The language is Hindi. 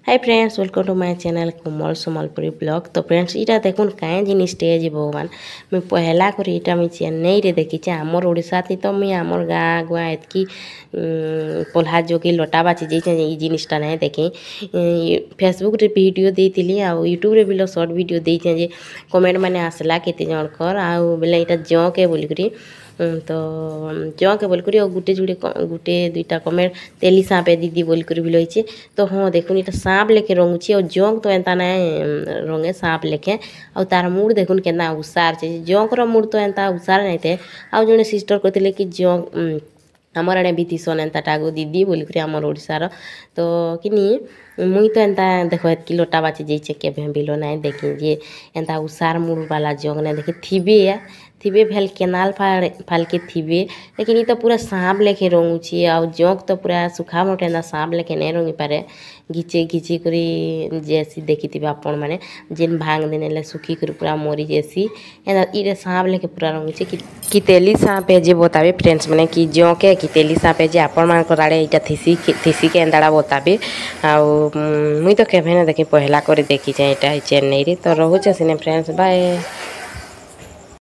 Hi friends, welcome to my channel Komal Sambalpuri blog. तो फ्रेंड्स इटा देखुन कहीं जिनिसटे जे भगवान मुझे पहला कर इटा मुझे चेन्नई रे देखी आमर ओडिशा थी तो मुझे आमर गाँ गुआ एतकी पल्हा जोगी लटा बाची जाइए जिनिसटा नहीं देखी फेसबुक रे वीडियो देती आ यूट्यूब रे भी सर्ट वीडियो देचे कमेंट मैंने आसला केते जनकर आउ बेले इटा जँ के बोलिक तो जँ के बोलिक गोटे जुड़े गोटे दुईटा कमेंट तेली सांपे दीदी बोलिक भी लगे। तो हाँ देखुन इटा सांप लेखे रंगुची और जंक तो एंता ना रंगे सांप लेखे और तार मुड़ देखुन केना उसार छे जंकर मुड़ तो एंता उसार नहीं थे। आउ जने सिस्टर कहते कि जंक आमर आड़े भी थीसन एंता टागो दीदी बोलिक आमर ओडिशार तो कि मुई तो एंता देख एतकी लोटा बाची जाइए केभे बिलो ना देखी जे एंता उसार मुड़ वाला जंग ना देखी थिबे भेल केनाल फाल के थिबे लेकिन ये तो पूरा सांप लेखे रंगुची आ जंक तो पूरा सुखा मोटे एंता सांप लेखे नहीं रंगी पारे घिचे घिची करी जैसी देखी थी आपण मैंने जेन भांग देने सुखी कर पूरा मोरी जैसी इरे सांप लेके पूरा रंगुची कि तेली सांप है जे बताबे फ्रेंड्स मैंने कि जंके कि तेली सांप है जे आपण मान आड़े इटा थीसी के एंदाड़ा बताबे मुई तो केभे ना देखी पहला कर देखी जाए चेन्नई रे। तो रोचे सिने फ्रेंड्स बाय।